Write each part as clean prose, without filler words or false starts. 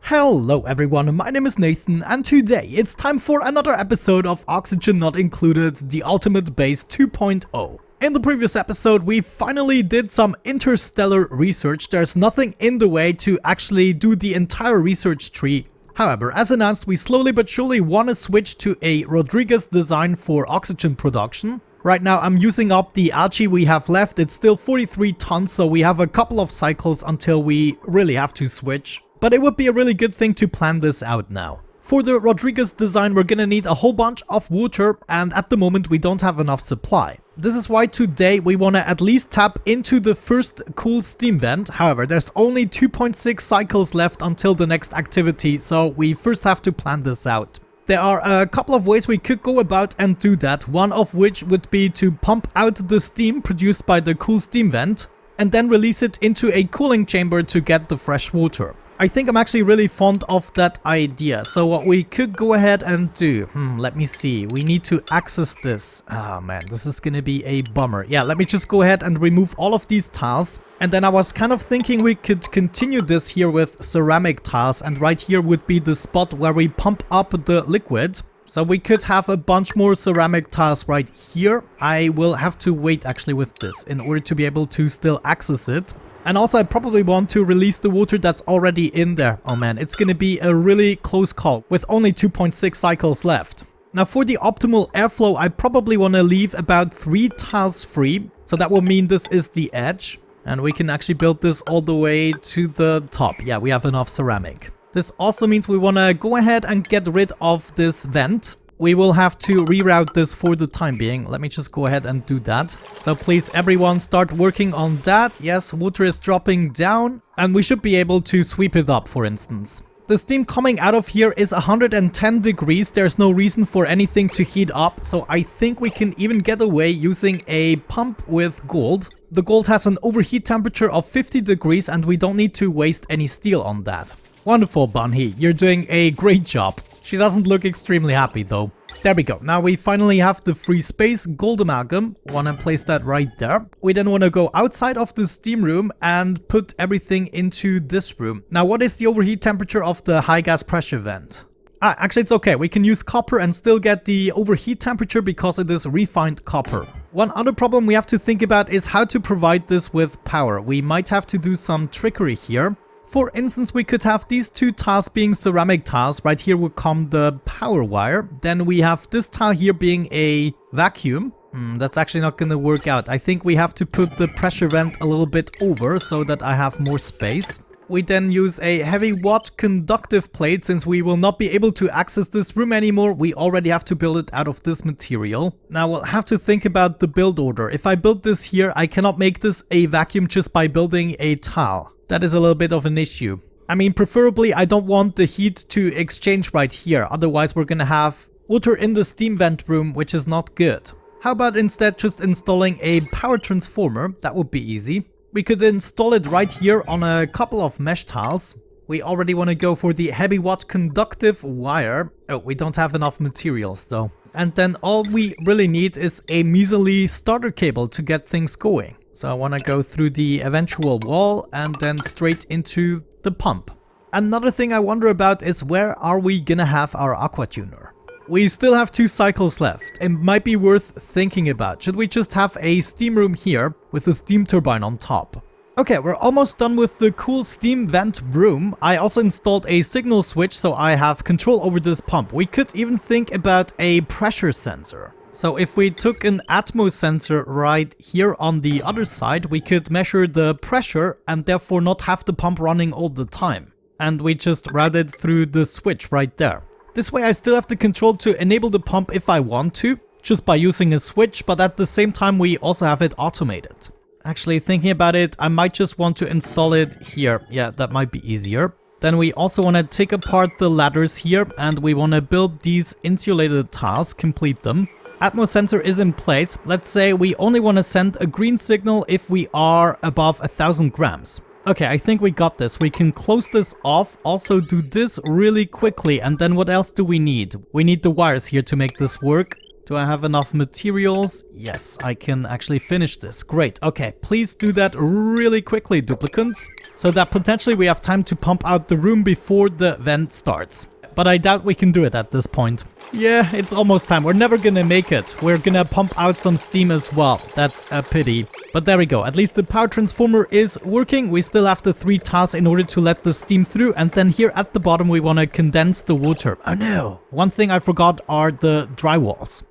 Hello everyone, my name is Nathan and today it's time for another episode of Oxygen Not Included, the Ultimate Base 2.0. In the previous episode we finally did some interstellar research. There's nothing in the way to actually do the entire research tree. However, as announced, we slowly but surely want to switch to a Rodriguez design for oxygen production. Right now I'm using up the algae we have left. It's still 43 tons, so we have a couple of cycles until we really have to switch. But it would be a really good thing to plan this out now. For the Rodriguez design we're gonna need a whole bunch of water, and at the moment we don't have enough supply. This is why today we wanna at least tap into the first cool steam vent. However, there's only 2.6 cycles left until the next activity, so we first have to plan this out. There are a couple of ways we could go about and do that, one of which would be to pump out the steam produced by the cool steam vent and then release it into a cooling chamber to get the fresh water. I think I'm actually really fond of that idea. So what we could go ahead and do, let me see, we need to access this. Oh man, this is gonna be a bummer. Yeah, let me just go ahead and remove all of these tiles. And then I was kind of thinking we could continue this here with ceramic tiles, and right here would be the spot where we pump up the liquid. So we could have a bunch more ceramic tiles right here. I will have to wait actually with this in order to be able to still access it. And also I probably want to release the water that's already in there. Oh man, it's gonna be a really close call with only 2.6 cycles left. Now for the optimal airflow, I probably want to leave about 3 tiles free. So that will mean this is the edge. And we can actually build this all the way to the top. Yeah, we have enough ceramic. This also means we want to go ahead and get rid of this vent. We will have to reroute this for the time being. Let me just go ahead and do that. So please everyone start working on that. Yes, water is dropping down and we should be able to sweep it up, for instance. The steam coming out of here is 110 degrees. There's no reason for anything to heat up. So I think we can even get away using a pump with gold. The gold has an overheat temperature of 50 degrees and we don't need to waste any steel on that. Wonderful, Bunhee. You're doing a great job. She doesn't look extremely happy though. There we go. Now we finally have the free space gold amalgam. Want to place that right there. We then want to go outside of the steam room and put everything into this room. Now what is the overheat temperature of the high gas pressure vent? Actually it's okay. We can use copper and still get the overheat temperature because it is refined copper. One other problem we have to think about is how to provide this with power. We might have to do some trickery here. For instance, we could have these 2 tiles being ceramic tiles. Right here would come the power wire. Then we have this tile here being a vacuum. That's actually not going to work out. I think we have to put the pressure vent a little bit over so that I have more space. We then use a heavy watt conductive plate. Since we will not be able to access this room anymore, we already have to build it out of this material. Now we'll have to think about the build order. If I build this here, I cannot make this a vacuum just by building a tile. That is a little bit of an issue. I mean, preferably I don't want the heat to exchange right here. Otherwise we're gonna have water in the steam vent room, which is not good. How about instead just installing a power transformer? That would be easy. We could install it right here on a couple of mesh tiles. We already want to go for the heavy watt conductive wire. Oh, we don't have enough materials though. And then all we really need is a measly starter cable to get things going. So I want to go through the eventual wall and then straight into the pump. Another thing I wonder about is where are we gonna have our aqua tuner? We still have 2 cycles left. It might be worth thinking about. Should we just have a steam room here with a steam turbine on top? Okay, we're almost done with the cool steam vent room. I also installed a signal switch so I have control over this pump. We could even think about a pressure sensor. So if we took an Atmos sensor right here on the other side, we could measure the pressure and therefore not have the pump running all the time. And we just route it through the switch right there. This way I still have the control to enable the pump if I want to, just by using a switch, but at the same time we also have it automated. Actually, thinking about it, I might just want to install it here. Yeah, that might be easier. Then we also want to take apart the ladders here and we want to build these insulated tiles, complete them. Atmos sensor is in place. Let's say we only want to send a green signal if we are above 1000 grams. Okay, I think we got this. We can close this off, also do this really quickly, and then what else do we need? We need the wires here to make this work. Do I have enough materials? Yes, I can actually finish this. Great. Okay, please do that really quickly, duplicants, so that potentially we have time to pump out the room before the vent starts. But I doubt we can do it at this point. Yeah, it's almost time. We're never gonna make it. We're gonna pump out some steam as well. That's a pity. But there we go. At least the power transformer is working. We still have the 3 tasks in order to let the steam through. And then here at the bottom, we want to condense the water. Oh no. One thing I forgot are the dry walls.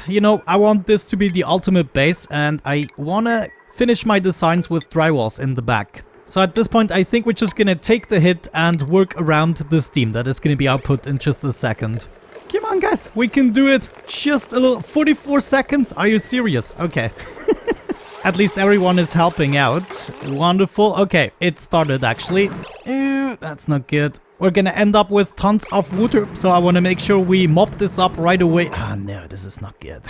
You know, I want this to be the ultimate base, and I want to finish my designs with dry walls in the back. So at this point, I think we're just gonna take the hit and work around the steam that is gonna be output in just a second. Come on, guys, we can do it. Just a little 44 seconds. Are you serious? Okay. At least everyone is helping out. Wonderful. Okay, it started actually. Ew, that's not good. We're gonna end up with tons of water, so I want to make sure we mop this up right away. Ah, no, this is not good.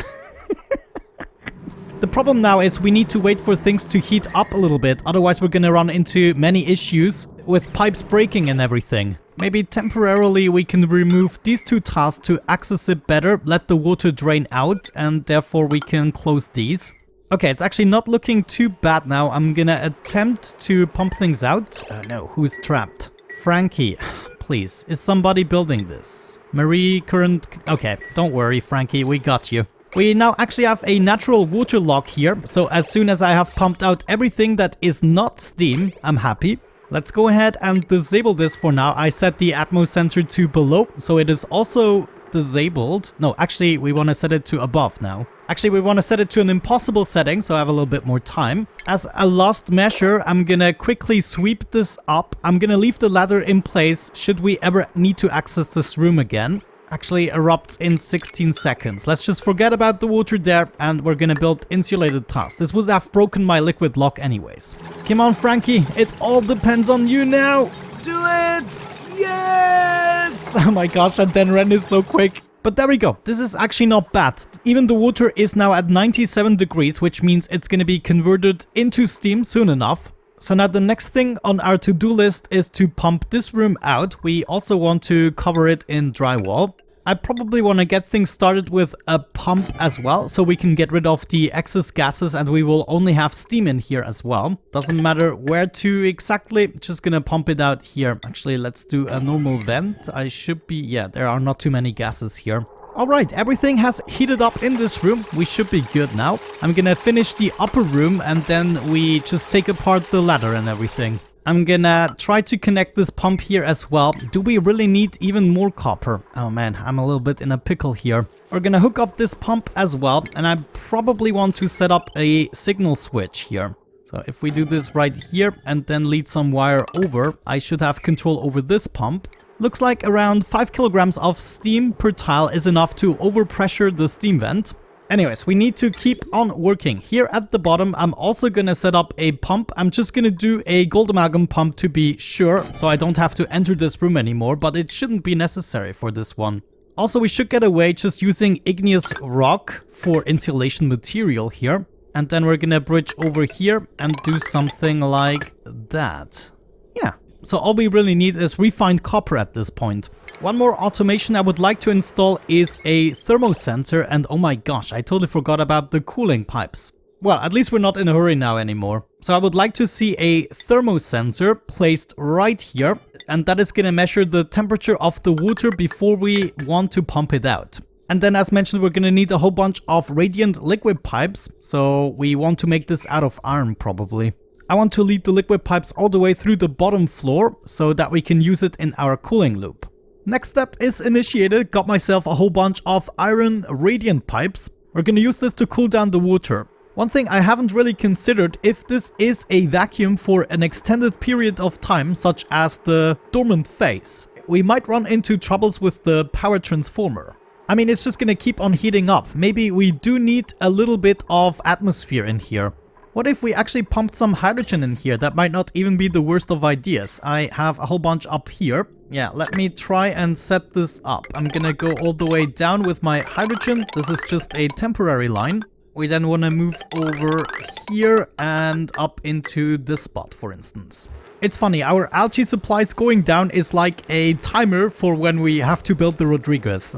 The problem now is we need to wait for things to heat up a little bit, otherwise we're gonna run into many issues with pipes breaking and everything. Maybe temporarily we can remove these 2 tasks to access it better, let the water drain out, and therefore we can close these. Okay, it's actually not looking too bad now. I'm gonna attempt to pump things out. No, who's trapped? Frankie, please, is somebody building this? Marie, current... Okay, don't worry, Frankie, we got you. We now actually have a natural water lock here, so as soon as I have pumped out everything that is not steam, I'm happy. Let's go ahead and disable this for now. I set the Atmos sensor to below, so it is also disabled. No, actually, we want to set it to above now. Actually, we want to set it to an impossible setting, so I have a little bit more time. As a last measure, I'm gonna quickly sweep this up. I'm gonna leave the ladder in place should we ever need to access this room again. Actually erupts in 16 seconds. Let's just forget about the water there, and we're gonna build insulated tasks. This would have broken my liquid lock anyways. Come on, Frankie, it all depends on you now. Do it! Yes! Oh my gosh, and then Ren is so quick. But there we go. This is actually not bad. Even the water is now at 97 degrees, which means it's gonna be converted into steam soon enough. So now the next thing on our to-do list is to pump this room out. We also want to cover it in drywall. I probably want to get things started with a pump as well, so we can get rid of the excess gases and we will only have steam in here as well. Doesn't matter where to exactly, just gonna pump it out here. Actually, let's do a normal vent. I should be, yeah, there are not too many gases here. Alright, everything has heated up in this room. We should be good now. I'm gonna finish the upper room and then we just take apart the ladder and everything. I'm gonna try to connect this pump here as well. Do we really need even more copper? Oh man, I'm a little bit in a pickle here. We're gonna hook up this pump as well, and I probably want to set up a signal switch here. So if we do this right here and then lead some wire over, I should have control over this pump. Looks like around 5 kilograms of steam per tile is enough to overpressure the steam vent. Anyways, we need to keep on working. Here at the bottom, I'm also gonna set up a pump. I'm just gonna do a gold amalgam pump to be sure, so I don't have to enter this room anymore, but it shouldn't be necessary for this one. Also, we should get away just using igneous rock for insulation material here. And then we're gonna bridge over here and do something like that. Yeah. So all we really need is refined copper at this point. One more automation I would like to install is a thermosensor, and oh my gosh, I totally forgot about the cooling pipes. Well, at least we're not in a hurry now anymore. So I would like to see a thermosensor placed right here, and that is gonna measure the temperature of the water before we want to pump it out. And then as mentioned, we're gonna need a whole bunch of radiant liquid pipes, so we want to make this out of iron probably. I want to lead the liquid pipes all the way through the bottom floor so that we can use it in our cooling loop. Next step is initiated. Got myself a whole bunch of iron radiant pipes. We're gonna use this to cool down the water. One thing I haven't really considered, if this is a vacuum for an extended period of time, such as the dormant phase, we might run into troubles with the power transformer. I mean, it's just gonna keep on heating up. Maybe we do need a little bit of atmosphere in here. What if we actually pumped some hydrogen in here? That might not even be the worst of ideas. I have a whole bunch up here. Yeah, let me try and set this up. I'm gonna go all the way down with my hydrogen. This is just a temporary line. We then want to move over here and up into this spot, for instance. It's funny, our algae supplies going down is like a timer for when we have to build the Rodriguez.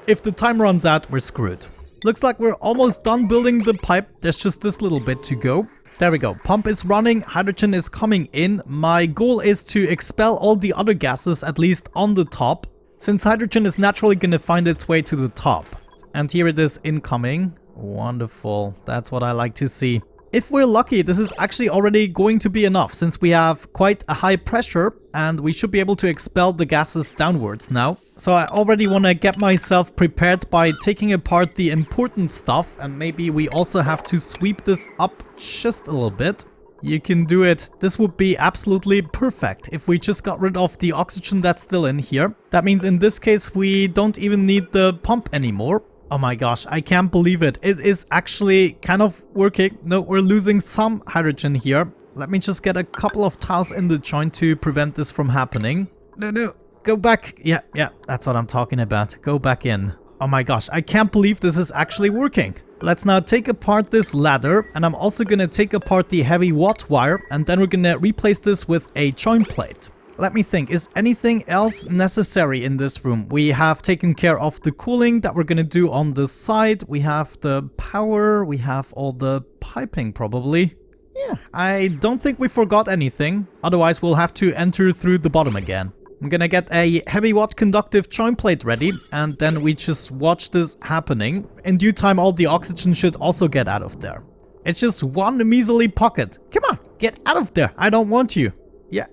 If the time runs out, we're screwed. Looks like we're almost done building the pipe. There's just this little bit to go. There we go. Pump is running. Hydrogen is coming in. My goal is to expel all the other gases, at least on the top, since hydrogen is naturally going to find its way to the top. And here it is incoming. Wonderful. That's what I like to see. If we're lucky, this is actually already going to be enough, since we have quite a high pressure and we should be able to expel the gases downwards now. So I already want to get myself prepared by taking apart the important stuff, and maybe we also have to sweep this up just a little bit. You can do it. This would be absolutely perfect if we just got rid of the oxygen that's still in here. That means in this case we don't even need the pump anymore. Oh my gosh, I can't believe it. It is actually kind of working. No, we're losing some hydrogen here. Let me just get a couple of tiles in the joint to prevent this from happening. No, go back. Yeah, that's what I'm talking about. Go back in. Oh my gosh, I can't believe this is actually working. Let's now take apart this ladder, and I'm also going to take apart the heavy watt wire, and then we're going to replace this with a joint plate. Let me think, is anything else necessary in this room? We have taken care of the cooling that we're going to do on the side. We have the power, we have all the piping probably. Yeah, I don't think we forgot anything. Otherwise, we'll have to enter through the bottom again. I'm gonna get a heavy watt conductive joint plate ready, and then we just watch this happening. In due time, all the oxygen should also get out of there. It's just one measly pocket. Come on, get out of there. I don't want you. Yeah.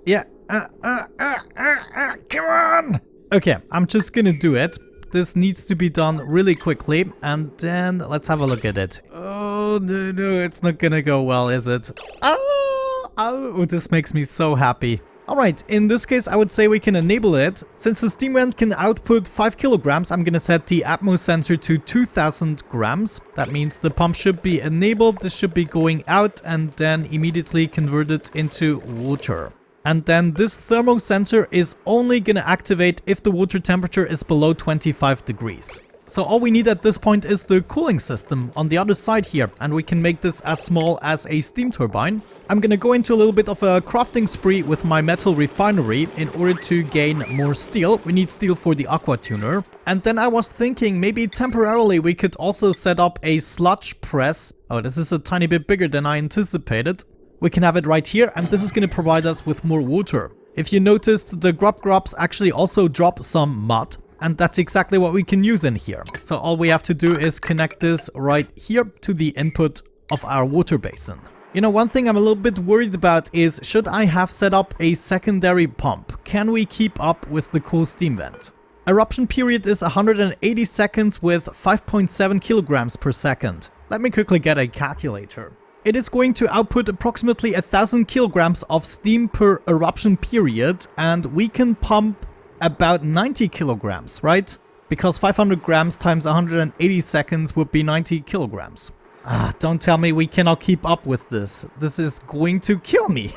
Come on. Okay, I'm just gonna do it. This needs to be done really quickly, and then let's have a look at it. Oh, no, it's not gonna go well, is it? Oh, this makes me so happy. Alright, in this case I would say we can enable it. Since the steam vent can output 5 kilograms, I'm gonna set the Atmos sensor to 2000 grams. That means the pump should be enabled, this should be going out and then immediately converted into water. And then this thermo sensor is only gonna activate if the water temperature is below 25 degrees. So all we need at this point is the cooling system on the other side here, and we can make this as small as a steam turbine. I'm gonna go into a little bit of a crafting spree with my metal refinery in order to gain more steel. We need steel for the Aqua tuner. And then I was thinking maybe temporarily we could also set up a sludge press. Oh, this is a tiny bit bigger than I anticipated. We can have it right here, and this is gonna provide us with more water. If you noticed, the grubs actually also drop some mud. And that's exactly what we can use in here. So all we have to do is connect this right here to the input of our water basin. You know, one thing I'm a little bit worried about is, should I have set up a secondary pump? Can we keep up with the cool steam vent? Eruption period is 180 seconds with 5.7 kilograms per second. Let me quickly get a calculator. It is going to output approximately 1000 kilograms of steam per eruption period, and we can pump about 90 kilograms, right? Because 500 grams times 180 seconds would be 90 kilograms. Don't tell me we cannot keep up with this. This is going to kill me.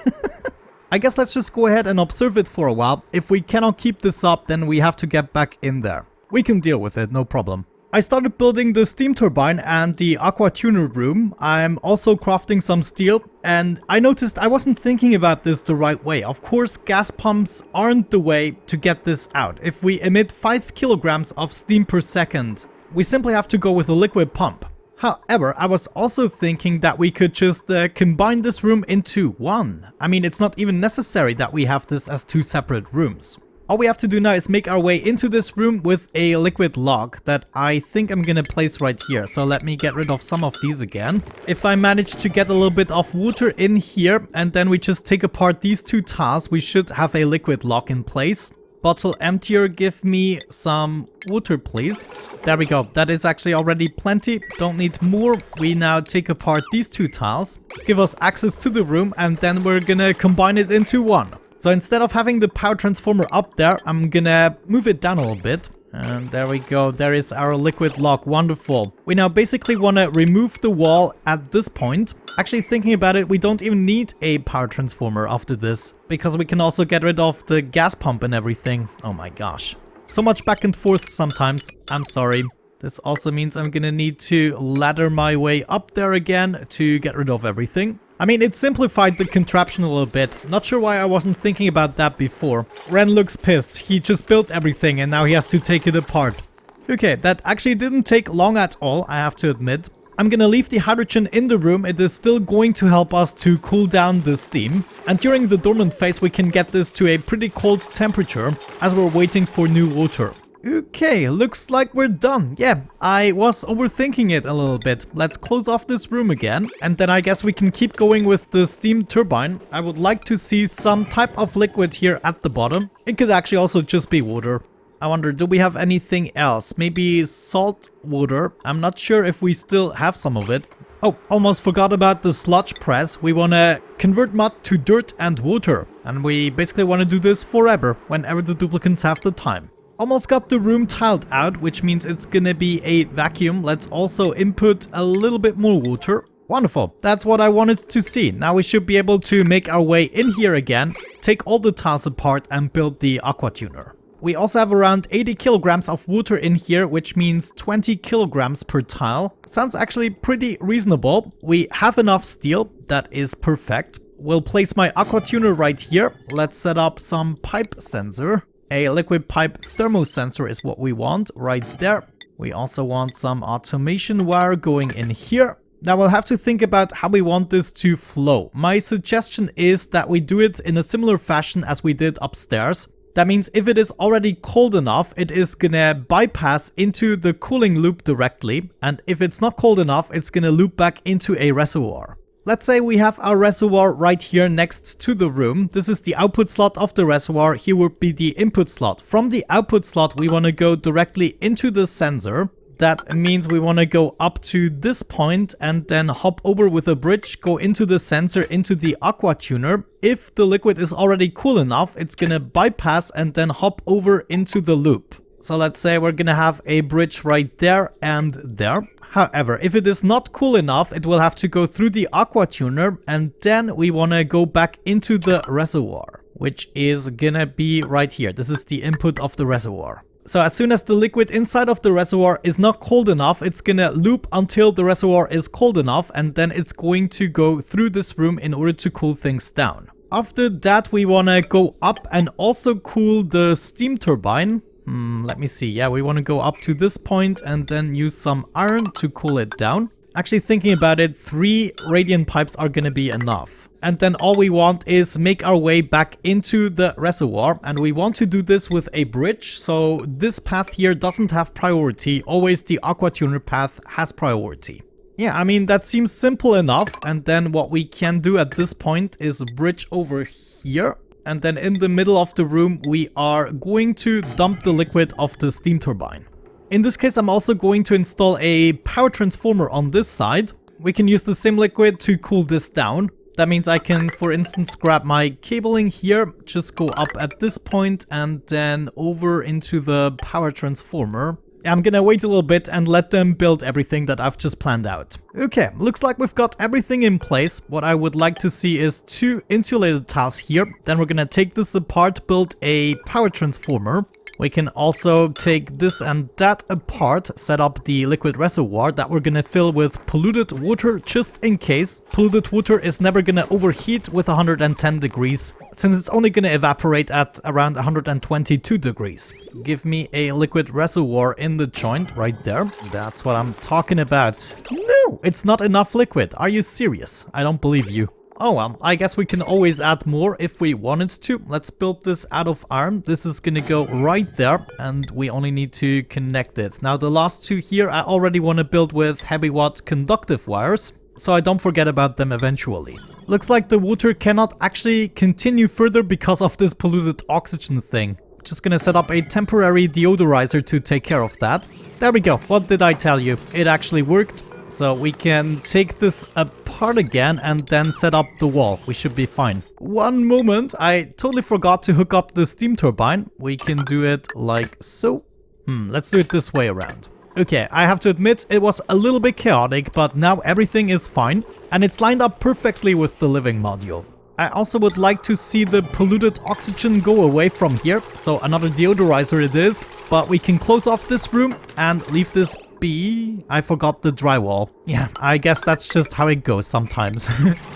I guess let's just go ahead and observe it for a while. If we cannot keep this up, then we have to get back in there. We can deal with it, no problem. I started building the steam turbine and the Aqua tuner room. I'm also crafting some steel, and I noticed I wasn't thinking about this the right way. Of course, gas pumps aren't the way to get this out. If we emit 5 kilograms of steam per second, we simply have to go with a liquid pump. However, I was also thinking that we could just combine this room into one. I mean, it's not even necessary that we have this as two separate rooms. All we have to do now is make our way into this room with a liquid log that I think I'm gonna place right here. So let me get rid of some of these again. If I manage to get a little bit of water in here and then we just take apart these two tiles, we should have a liquid log in place. Bottle emptier, give me some water please. There we go, that is actually already plenty, don't need more. We now take apart these two tiles, give us access to the room, and then we're gonna combine it into one. So instead of having the power transformer up there, I'm gonna move it down a little bit. And there we go, there is our liquid log, wonderful. We now basically want to remove the wall at this point. Actually, thinking about it, we don't even need a power transformer after this, because we can also get rid of the gas pump and everything. Oh my gosh. So much back and forth sometimes, I'm sorry. This also means I'm gonna need to ladder my way up there again to get rid of everything. I mean, it simplified the contraption a little bit. Not sure why I wasn't thinking about that before. Ren looks pissed. He just built everything and now he has to take it apart. Okay, that actually didn't take long at all, I have to admit. I'm gonna leave the hydrogen in the room. It is still going to help us to cool down the steam. And during the dormant phase, we can get this to a pretty cold temperature as we're waiting for new water. Okay, looks like we're done. Yeah, I was overthinking it a little bit. Let's close off this room again. And then I guess we can keep going with the steam turbine. I would like to see some type of liquid here at the bottom. It could actually also just be water. I wonder, do we have anything else? Maybe salt water? I'm not sure if we still have some of it. Oh, almost forgot about the sludge press. We want to convert mud to dirt and water. And we basically want to do this forever, whenever the duplicants have the time. Almost got the room tiled out, which means it's gonna be a vacuum. Let's also input a little bit more water. Wonderful, that's what I wanted to see. Now we should be able to make our way in here again, take all the tiles apart and build the aqua tuner. We also have around 80 kilograms of water in here, which means 20 kilograms per tile. Sounds actually pretty reasonable. We have enough steel, that is perfect. We'll place my aqua tuner right here. Let's set up some pipe sensor. A liquid pipe thermosensor is what we want right there. We also want some automation wire going in here. Now we'll have to think about how we want this to flow. My suggestion is that we do it in a similar fashion as we did upstairs. That means if it is already cold enough, it is gonna bypass into the cooling loop directly. And if it's not cold enough, it's gonna loop back into a reservoir. Let's say we have our reservoir right here next to the room. This is the output slot of the reservoir. Here would be the input slot. From the output slot, we want to go directly into the sensor. That means we want to go up to this point and then hop over with a bridge, go into the sensor, into the aqua tuner. If the liquid is already cool enough, it's gonna bypass and then hop over into the loop. So let's say we're gonna have a bridge right there and there. However, if it is not cool enough, it will have to go through the aqua tuner and then we want to go back into the reservoir, which is gonna be right here. This is the input of the reservoir. So as soon as the liquid inside of the reservoir is not cold enough, it's gonna loop until the reservoir is cold enough and then it's going to go through this room in order to cool things down. After that, we wanna go up and also cool the steam turbine. Let me see. Yeah, we want to go up to this point and then use some iron to cool it down. Actually thinking about it, 3 radiant pipes are gonna be enough. And then all we want is make our way back into the reservoir. And we want to do this with a bridge. So this path here doesn't have priority. Always the aqua tuner path has priority. Yeah, I mean, that seems simple enough. And then what we can do at this point is bridge over here. And then in the middle of the room, we are going to dump the liquid of the steam turbine. In this case, I'm also going to install a power transformer on this side. We can use the same liquid to cool this down. That means I can, for instance, grab my cabling here, just go up at this point and then over into the power transformer. I'm gonna wait a little bit and let them build everything that I've just planned out. Okay, looks like we've got everything in place. What I would like to see is 2 insulated tiles here. Then we're gonna take this apart, build a power transformer. We can also take this and that apart, set up the liquid reservoir that we're gonna fill with polluted water just in case. Polluted water is never gonna overheat with 110 degrees, since it's only gonna evaporate at around 122 degrees. Give me a liquid reservoir in the joint right there. That's what I'm talking about. No, it's not enough liquid. Are you serious? I don't believe you. Oh well, I guess we can always add more if we wanted to. Let's build this out of iron. This is gonna go right there and we only need to connect it. Now the last 2 here I already want to build with heavy watt conductive wires, so I don't forget about them eventually. Looks like the water cannot actually continue further because of this polluted oxygen thing. Just gonna set up a temporary deodorizer to take care of that. There we go. What did I tell you? It actually worked. So we can take this apart again and then set up the wall. We should be fine. One moment, I totally forgot to hook up the steam turbine. We can do it like so. Let's do it this way around. Okay, I have to admit it was a little bit chaotic, but now everything is fine. And it's lined up perfectly with the living module. I also would like to see the polluted oxygen go away from here. So another deodorizer it is, but we can close off this room and leave this be. I forgot the drywall. Yeah, I guess that's just how it goes sometimes.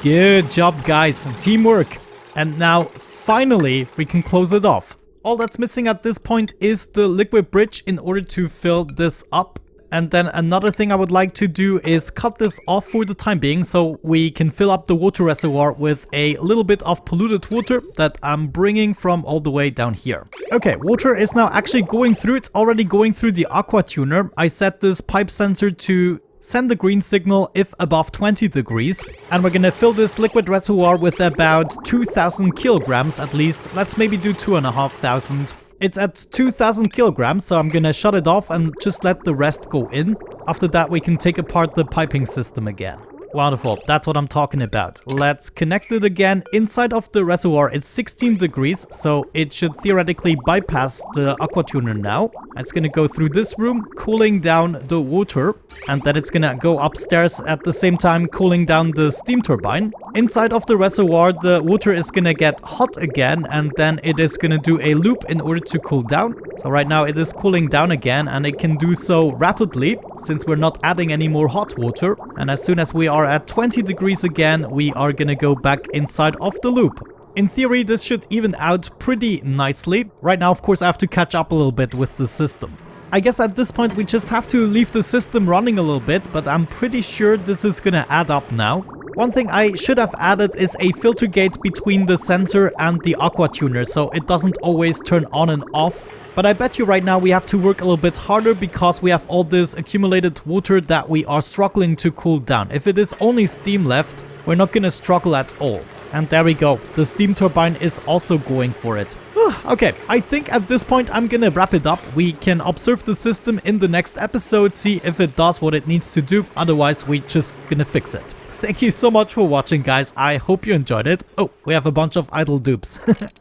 Good job, guys. Teamwork. And now, finally, we can close it off. All that's missing at this point is the liquid bridge in order to fill this up. And then another thing I would like to do is cut this off for the time being so we can fill up the water reservoir with a little bit of polluted water that I'm bringing from all the way down here. Okay, water is now actually going through. It's already going through the Aqua tuner. I set this pipe sensor to send the green signal if above 20 degrees. And we're gonna fill this liquid reservoir with about 2,000 kilograms at least. Let's maybe do 2,500. It's at 2,000 kilograms, so I'm gonna shut it off and just let the rest go in. After that, we can take apart the piping system again. Wonderful, that's what I'm talking about. Let's connect it again. Inside of the reservoir, it's 16 degrees, so it should theoretically bypass the aqua tuner now. It's gonna go through this room, cooling down the water, and then it's gonna go upstairs at the same time, cooling down the steam turbine. Inside of the reservoir, the water is gonna get hot again, and then it is gonna do a loop in order to cool down. So right now it is cooling down again, and it can do so rapidly since we're not adding any more hot water. And as soon as we are at 20 degrees again, we are gonna go back inside of the loop. In theory, this should even out pretty nicely. Right now, of course, I have to catch up a little bit with the system. I guess at this point we just have to leave the system running a little bit, but I'm pretty sure this is gonna add up now. One thing I should have added is a filter gate between the sensor and the aqua tuner, so it doesn't always turn on and off. But I bet you right now we have to work a little bit harder because we have all this accumulated water that we are struggling to cool down. If it is only steam left, we're not gonna struggle at all. And there we go, the steam turbine is also going for it. Okay, I think at this point I'm gonna wrap it up. We can observe the system in the next episode, see if it does what it needs to do, otherwise we just gonna fix it. Thank you so much for watching, guys. I hope you enjoyed it. Oh, we have a bunch of idle dupes.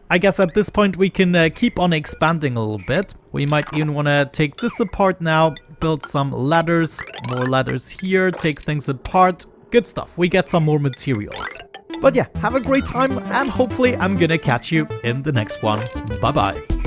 I guess at this point we can keep on expanding a little bit. We might even want to take this apart now, build some ladders, more ladders here, take things apart. Good stuff. We get some more materials. But yeah, have a great time, and hopefully I'm gonna catch you in the next one. Bye-bye.